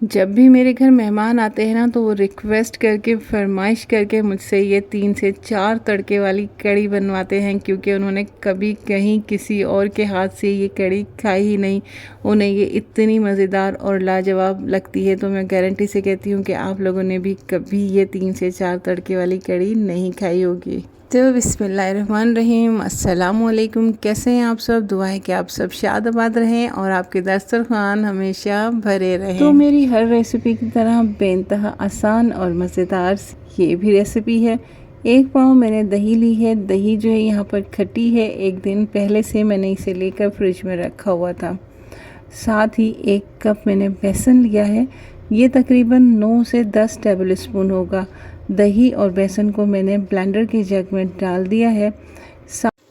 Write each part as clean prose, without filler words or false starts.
जब भी मेरे घर मेहमान आते हैं ना तो वो रिक्वेस्ट करके फरमाइश करके मुझसे ये 3 से 4 तड़के वाली कढ़ी बनवाते हैं, क्योंकि उन्होंने कभी कहीं किसी और के हाथ से ये कढ़ी खाई ही नहीं। उन्हें ये इतनी मज़ेदार और लाजवाब लगती है। तो मैं गारंटी से कहती हूँ कि आप लोगों ने भी कभी ये 3 से 4 तड़के वाली कढ़ी नहीं खाई होगी। तो बिस्मिल्लाहिर्रहमानिर्रहीम, अस्सलाम वालेकुम। कैसे हैं आप सब? दुआ है कि आप सब शाद-आबाद रहें और आपके दस्तरखान हमेशा भरे रहें। तो मेरी हर रेसिपी की तरह बेइंतहा आसान और मज़ेदार ये भी रेसिपी है। 1 पाव मैंने दही ली है। दही जो है यहाँ पर खट्टी है, 1 दिन पहले से मैंने इसे लेकर फ्रिज में रखा हुआ था। साथ ही 1 कप मैंने बेसन लिया है। ये तकरीबन 9 से 10 टेबल स्पून होगा। दही और बेसन को मैंने ब्लेंडर के जग में डाल दिया है।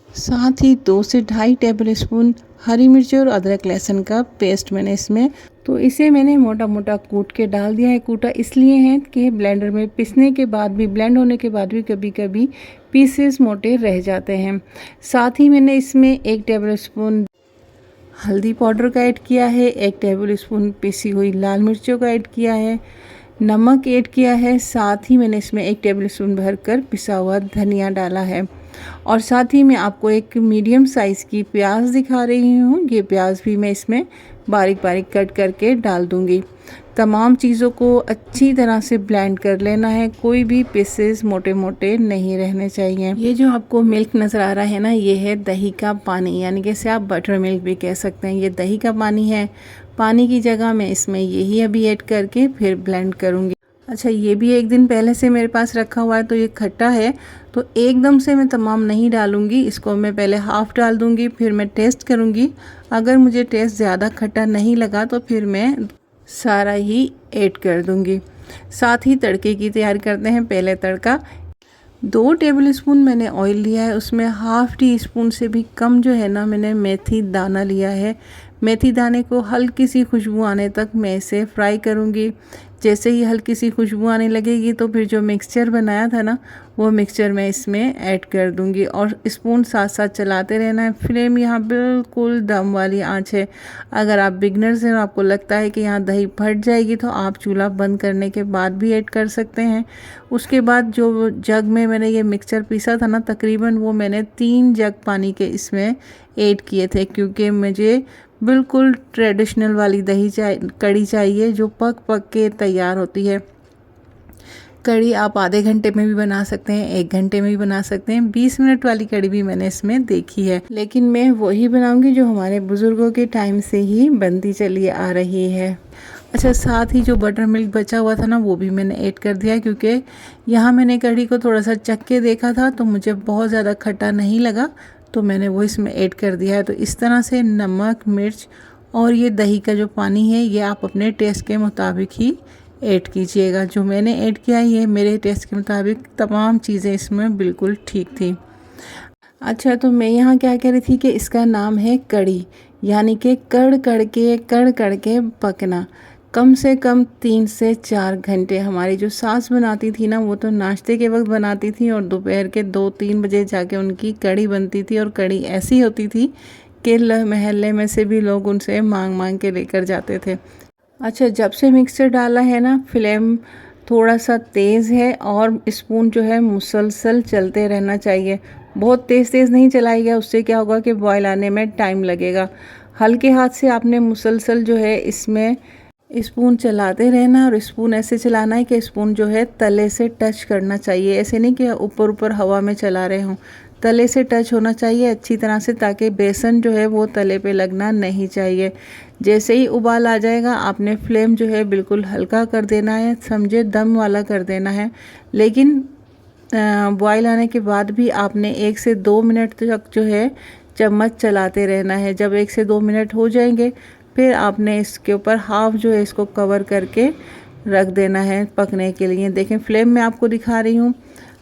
साथ ही 2 से ढाई टेबल स्पून हरी मिर्च और अदरक लहसुन का पेस्ट मैंने इसमें, तो इसे मैंने मोटा मोटा कूट के डाल दिया है। कूटा इसलिए है कि ब्लेंडर में पिसने के बाद भी, ब्लेंड होने के बाद भी कभी कभी पीसेस मोटे रह जाते हैं। साथ ही मैंने इसमें 1 टेबल स्पून हल्दी पाउडर का ऐड किया है, 1 टेबल स्पून पिसी हुई लाल मिर्चों का ऐड किया है, नमक ऐड किया है। साथ ही मैंने इसमें 1 टेबल स्पून भरकर पिसा हुआ धनिया डाला है। और साथ ही मैं आपको एक मीडियम साइज़ की प्याज दिखा रही हूँ। ये प्याज भी मैं इसमें बारीक बारीक कट करके डाल दूँगी। तमाम चीज़ों को अच्छी तरह से ब्लेंड कर लेना है। कोई भी पीसेस मोटे मोटे नहीं रहने चाहिए। ये जो आपको मिल्क नज़र आ रहा है ना, ये है दही का पानी, यानी कि इसे आप बटर मिल्क भी कह सकते हैं। ये दही का पानी है। पानी की जगह मैं इसमें यही अभी ऐड करके फिर ब्लेंड करूँगी। अच्छा, ये भी 1 दिन पहले से मेरे पास रखा हुआ है, तो ये खट्टा है, तो एकदम से मैं तमाम नहीं डालूँगी। इसको मैं पहले हाफ़ डाल दूँगी, फिर मैं टेस्ट करूँगी। अगर मुझे टेस्ट ज़्यादा खट्टा नहीं लगा तो फिर मैं सारा ही ऐड कर दूँगी। साथ ही तड़के की तैयारी करते हैं। पहले तड़का 2 टेबल स्पून मैंने ऑयल लिया है, उसमें हाफ़ टी स्पून से भी कम जो है ना मैंने मेथी दाना लिया है। मेथी दाने को हल्की सी खुशबू आने तक मैं इसे फ्राई करूँगी। जैसे ही हल्की सी खुशबू आने लगेगी तो फिर जो मिक्सचर बनाया था ना, वो मिक्सचर मैं इसमें ऐड कर दूंगी और स्पून साथ साथ चलाते रहना है। फ्लेम यहाँ बिल्कुल दम वाली आंच है। अगर आप बिगनर्स हैं और आपको लगता है कि यहाँ दही फट जाएगी तो आप चूल्हा बंद करने के बाद भी ऐड कर सकते हैं। उसके बाद जो जग में मैंने ये मिक्सचर पीसा था ना, तकरीबन वो मैंने 3 जग पानी के इसमें ऐड किए थे, क्योंकि मुझे बिल्कुल ट्रेडिशनल वाली कढ़ी चाहिए जो पक पक के तैयार होती है। कढ़ी आप आधे घंटे में भी बना सकते हैं, 1 घंटे में भी बना सकते हैं। 20 मिनट वाली कढ़ी भी मैंने इसमें देखी है, लेकिन मैं वही बनाऊंगी जो हमारे बुज़ुर्गों के टाइम से ही बनती चली आ रही है। अच्छा, साथ ही जो बटर मिल्क बचा हुआ था ना, वो भी मैंने ऐड कर दिया, क्योंकि यहाँ मैंने कढ़ी को थोड़ा सा चख के देखा था तो मुझे बहुत ज़्यादा खट्टा नहीं लगा, तो मैंने वो इसमें ऐड कर दिया है। तो इस तरह से नमक, मिर्च और ये दही का जो पानी है, ये आप अपने टेस्ट के मुताबिक ही ऐड कीजिएगा। जो मैंने ऐड किया ये मेरे टेस्ट के मुताबिक तमाम चीज़ें इसमें बिल्कुल ठीक थी। अच्छा, तो मैं यहाँ क्या कह रही थी कि इसका नाम है कढ़ी, यानी कि कड़ कड़ के पकना। कम से कम 3 से 4 घंटे हमारी जो सास बनाती थी ना, वो तो नाश्ते के वक्त बनाती थी और दोपहर के 2-3 बजे जाके उनकी कढ़ी बनती थी। और कढ़ी ऐसी होती थी कि महल्ले में से भी लोग उनसे मांग मांग के लेकर जाते थे। अच्छा, जब से मिक्सर डाला है ना, फ्लेम थोड़ा सा तेज़ है और स्पून जो है मुसलसल चलते रहना चाहिए। बहुत तेज़ नहीं चलाइएगा, उससे क्या होगा कि बॉयल आने में टाइम लगेगा। हल्के हाथ से आपने मुसलसल जो है इसमें स्पून चलाते रहना, और स्पून ऐसे चलाना है कि स्पून जो है तले से टच करना चाहिए। ऐसे नहीं कि ऊपर ऊपर हवा में चला रहे हों, तले से टच होना चाहिए अच्छी तरह से, ताकि बेसन जो है वो तले पे लगना नहीं चाहिए। जैसे ही उबाल आ जाएगा, आपने फ्लेम जो है बिल्कुल हल्का कर देना है, समझे दम वाला कर देना है। लेकिन बॉयल आने के बाद भी आपने 1 से 2 मिनट तक जो है चम्मच चलाते रहना है। जब 1 से 2 मिनट हो जाएंगे, फिर आपने इसके ऊपर हाफ जो है इसको कवर करके रख देना है पकने के लिए। देखें, फ्लेम मैं आपको दिखा रही हूँ,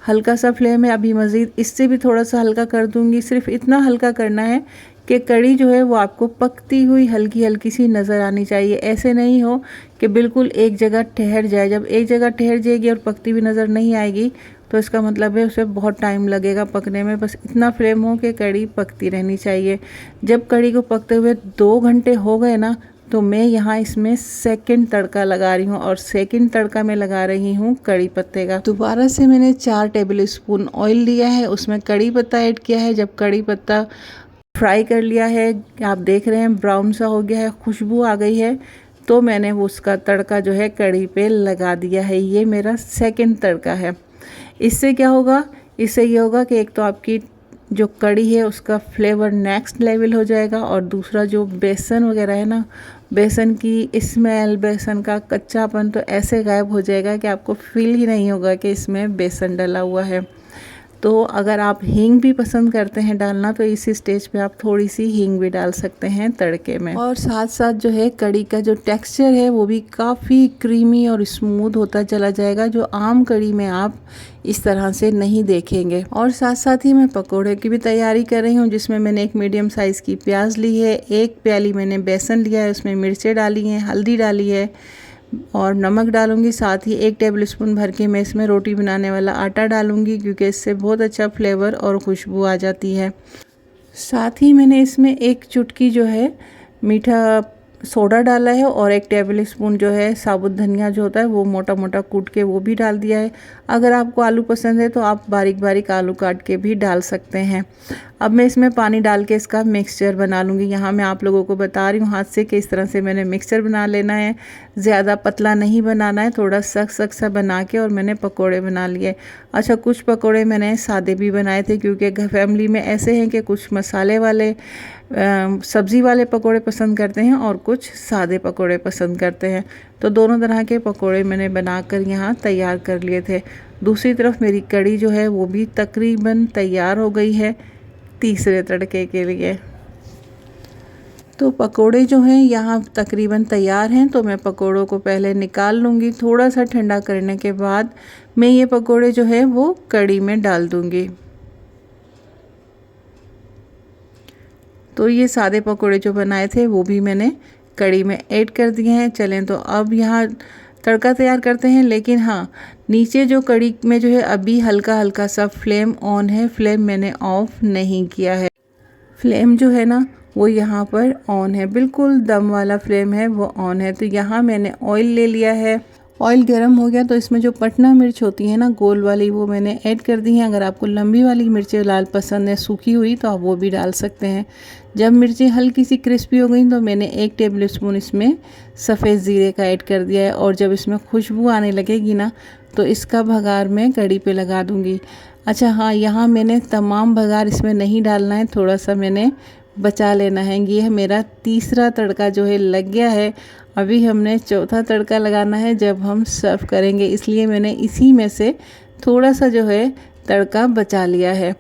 हल्का सा फ्लेम है। अभी मज़ीद इससे भी थोड़ा सा हल्का कर दूंगी। सिर्फ इतना हल्का करना है कि कढ़ी जो है वो आपको पकती हुई हल्की हल्की सी नज़र आनी चाहिए। ऐसे नहीं हो कि बिल्कुल एक जगह ठहर जाए। जब एक जगह ठहर जाएगी और पकती हुई नज़र नहीं आएगी, तो इसका मतलब है उसे बहुत टाइम लगेगा पकने में। बस इतना फ्लेम हो कि कढ़ी पकती रहनी चाहिए। जब कढ़ी को पकते हुए 2 घंटे हो गए ना, तो मैं यहाँ इसमें सेकंड तड़का लगा रही हूँ, और सेकंड तड़का मैं लगा रही हूँ कड़ी पत्ते का। दोबारा से मैंने 4 टेबल स्पून ऑयल लिया है, उसमें कड़ी पत्ता ऐड किया है। जब कड़ी पत्ता फ्राई कर लिया है, आप देख रहे हैं ब्राउन सा हो गया है, खुशबू आ गई है, तो मैंने उसका तड़का जो है कड़ी पे लगा दिया है। ये मेरा सेकंड तड़का है। इससे क्या होगा, इससे ये होगा कि एक तो आपकी जो कड़ी है उसका फ्लेवर नेक्स्ट लेवल हो जाएगा, और दूसरा जो बेसन वगैरह है ना, बेसन की स्मेल, बेसन का कच्चापन तो ऐसे गायब हो जाएगा कि आपको फील ही नहीं होगा कि इसमें बेसन डला हुआ है। तो अगर आप हींग भी पसंद करते हैं डालना, तो इसी स्टेज पे आप थोड़ी सी हींग भी डाल सकते हैं तड़के में। और साथ साथ जो है कड़ी का जो टेक्सचर है वो भी काफ़ी क्रीमी और स्मूथ होता चला जाएगा, जो आम कड़ी में आप इस तरह से नहीं देखेंगे। और साथ साथ ही मैं पकोड़े की भी तैयारी कर रही हूँ, जिसमें मैंने एक मीडियम साइज़ की प्याज ली है, 1 प्याली मैंने बेसन लिया है, उसमें मिर्चें डाली हैं, हल्दी डाली है और नमक डालूंगी। साथ ही 1 टेबल स्पून भर के मैं इसमें रोटी बनाने वाला आटा डालूंगी, क्योंकि इससे बहुत अच्छा फ्लेवर और खुशबू आ जाती है। साथ ही मैंने इसमें 1 चुटकी जो है मीठा सोडा डाला है, और 1 टेबल स्पून जो है साबुत धनिया जो होता है वो मोटा मोटा कूट के वो भी डाल दिया है। अगर आपको आलू पसंद है तो आप बारीक बारीक आलू काट के भी डाल सकते हैं। अब मैं इसमें पानी डाल के इसका मिक्सचर बना लूँगी। यहाँ मैं आप लोगों को बता रही हूँ हाथ से कि इस तरह से मैंने मिक्सचर बना लेना है, ज़्यादा पतला नहीं बनाना है, थोड़ा सख्त सख्त सा बना के और मैंने पकोड़े बना लिए। अच्छा, कुछ पकोड़े मैंने सादे भी बनाए थे, क्योंकि फैमिली में ऐसे हैं कि कुछ मसाले वाले सब्ज़ी वाले पकोड़े पसंद करते हैं और कुछ सादे पकोड़े पसंद करते हैं। तो दोनों तरह के पकोड़े मैंने बनाकर यहाँ तैयार कर लिए थे। दूसरी तरफ मेरी कड़ी जो है वो भी तकरीबन तैयार हो गई है तीसरे तड़के के लिए। तो पकोड़े जो हैं यहाँ तकरीबन तैयार हैं, तो मैं पकोड़ों को पहले निकाल लूँगी। थोड़ा सा ठंडा करने के बाद मैं ये पकोड़े जो है वो कड़ी में डाल दूँगी। तो ये सादे पकोड़े जो बनाए थे वो भी मैंने कड़ी में ऐड कर दिए हैं। चलें तो अब यहाँ तड़का तैयार करते हैं। लेकिन हाँ, नीचे जो कड़ी में जो है अभी हल्का हल्का सा फ्लेम ऑन है, फ्लेम मैंने ऑफ नहीं किया है। फ्लेम जो है ना वो यहाँ पर ऑन है, बिल्कुल दम वाला फ्लेम है वो ऑन है। तो यहाँ मैंने ऑयल ले लिया है, ऑयल गर्म हो गया तो इसमें जो पटना मिर्च होती है ना गोल वाली, वो मैंने ऐड कर दी है। अगर आपको लंबी वाली मिर्चें लाल पसंद है सूखी हुई तो आप वो भी डाल सकते हैं। जब मिर्चें हल्की सी क्रिस्पी हो गई तो मैंने 1 टेबल स्पून इसमें सफ़ेद ज़ीरे का ऐड कर दिया है, और जब इसमें खुशबू आने लगेगी ना तो इसका भगार मैं कड़ी पे लगा दूँगी। अच्छा हाँ, यहाँ मैंने तमाम भगार इसमें नहीं डालना है, थोड़ा सा मैंने बचा लेना है। ये मेरा तीसरा तड़का जो है लग गया है। अभी हमने चौथा तड़का लगाना है जब हम सर्व करेंगे, इसलिए मैंने इसी में से थोड़ा सा जो है तड़का बचा लिया है।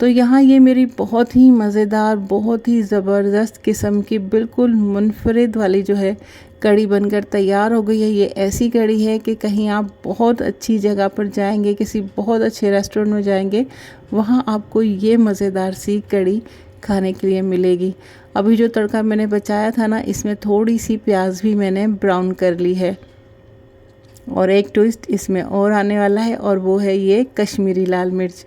तो यहाँ ये मेरी बहुत ही मज़ेदार, बहुत ही ज़बरदस्त किस्म की बिल्कुल मुनफरिद वाली जो है कड़ी बनकर तैयार हो गई है। ये ऐसी कड़ी है कि कहीं आप बहुत अच्छी जगह पर जाएंगे, किसी बहुत अच्छे रेस्टोरेंट में जाएंगे, वहाँ आपको ये मज़ेदार सी कड़ी खाने के लिए मिलेगी। अभी जो तड़का मैंने बचाया था ना, इसमें थोड़ी सी प्याज भी मैंने ब्राउन कर ली है, और एक ट्विस्ट इसमें और आने वाला है, और वो है ये कश्मीरी लाल मिर्च।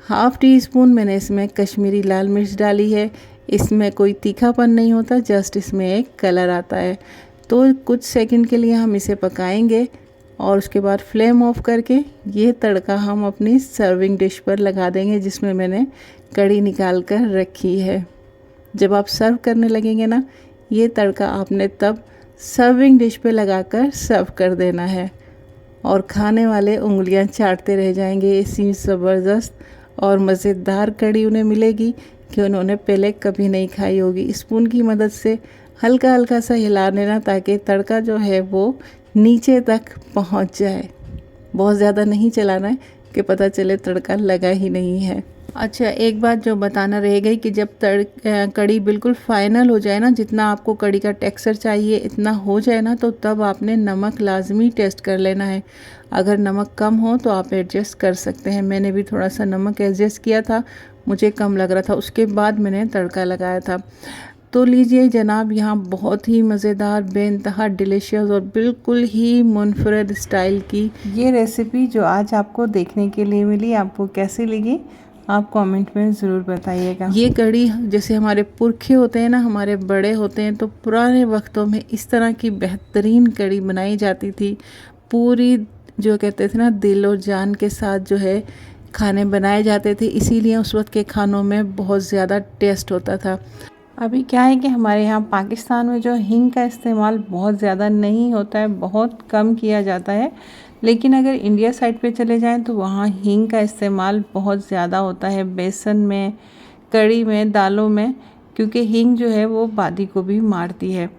1/2 टीस्पून मैंने इसमें कश्मीरी लाल मिर्च डाली है। इसमें कोई तीखापन नहीं होता, जस्ट इसमें एक कलर आता है। तो कुछ सेकंड के लिए हम इसे पकाएंगे, और उसके बाद फ्लेम ऑफ करके ये तड़का हम अपनी सर्विंग डिश पर लगा देंगे, जिसमें मैंने कड़ी निकाल कर रखी है। जब आप सर्व करने लगेंगे ना, ये तड़का आपने तब सर्विंग डिश पे लगाकर सर्व कर देना है, और खाने वाले उंगलियां चाटते रह जाएंगे। ऐसी ज़बरदस्त और मज़ेदार कड़ी उन्हें मिलेगी कि उन्होंने पहले कभी नहीं खाई होगी। स्पून की मदद से हल्का हल्का सा हिला देना, ताकि तड़का जो है वो नीचे तक पहुंच जाए। बहुत ज़्यादा नहीं चलाना है कि पता चले तड़का लगा ही नहीं है। अच्छा, एक बात जो बताना रह गई कि जब कड़ी बिल्कुल फाइनल हो जाए ना, जितना आपको कड़ी का टेक्सचर चाहिए इतना हो जाए ना, तो तब आपने नमक लाजमी टेस्ट कर लेना है। अगर नमक कम हो तो आप एडजस्ट कर सकते हैं। मैंने भी थोड़ा सा नमक एडजस्ट किया था, मुझे कम लग रहा था, उसके बाद मैंने तड़का लगाया था। तो लीजिए जनाब, यहाँ बहुत ही मज़ेदार, बेइंतहा डिलीशियस और बिल्कुल ही मुनफरद स्टाइल की ये रेसिपी जो आज आपको देखने के लिए मिली, आपको कैसी लगी आप कमेंट में ज़रूर बताइएगा। ये कढ़ी जैसे हमारे पुरखे होते हैं ना, हमारे बड़े होते हैं, तो पुराने वक्तों में इस तरह की बेहतरीन कढ़ी बनाई जाती थी। पूरी जो कहते थे ना दिल और जान के साथ जो है खाने बनाए जाते थे, इसीलिए उस वक्त के खानों में बहुत ज़्यादा टेस्ट होता था। अभी क्या है कि हमारे यहाँ पाकिस्तान में जो हींग का इस्तेमाल बहुत ज़्यादा नहीं होता है, बहुत कम किया जाता है। लेकिन अगर इंडिया साइड पे चले जाएं तो वहाँ हींग का इस्तेमाल बहुत ज़्यादा होता है, बेसन में, कढ़ी में, दालों में, क्योंकि हींग जो है वो बादी को भी मारती है।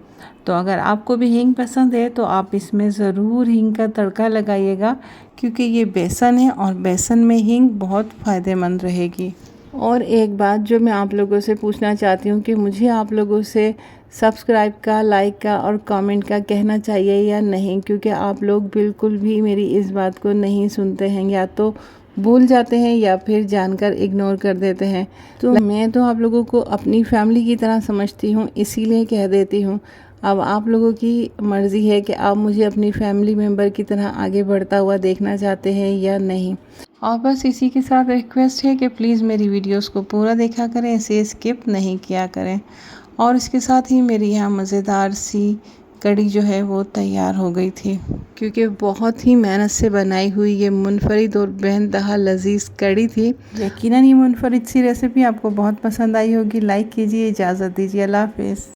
तो अगर आपको भी हींग पसंद है तो आप इसमें ज़रूर हींग का तड़का लगाइएगा, क्योंकि ये बेसन है और बेसन में हींग बहुत फ़ायदेमंद रहेगी। और एक बात जो मैं आप लोगों से पूछना चाहती हूँ कि मुझे आप लोगों से सब्सक्राइब का, लाइक का और कमेंट का कहना चाहिए या नहीं, क्योंकि आप लोग बिल्कुल भी मेरी इस बात को नहीं सुनते हैं, या तो भूल जाते हैं या फिर जानकर इग्नोर कर देते हैं। तो मैं तो आप लोगों को अपनी फैमिली की तरह समझती हूँ, इसीलिए कह देती हूँ। अब आप लोगों की मर्ज़ी है कि आप मुझे अपनी फैमिली मेम्बर की तरह आगे बढ़ता हुआ देखना चाहते हैं या नहीं। और बस इसी के साथ रिक्वेस्ट है कि प्लीज़ मेरी वीडियोस को पूरा देखा करें, इसे स्किप नहीं किया करें। और इसके साथ ही मेरी यहाँ मज़ेदार सी कढ़ी जो है वो तैयार हो गई थी, क्योंकि बहुत ही मेहनत से बनाई हुई ये मुनफरिद और बेनतहा लजीज़ कढ़ी थी। यकीनन ये मुनफरिद सी रेसिपी आपको बहुत पसंद आई होगी। लाइक कीजिए, इजाज़त दीजिए, अल्लाह हाफ़िज़।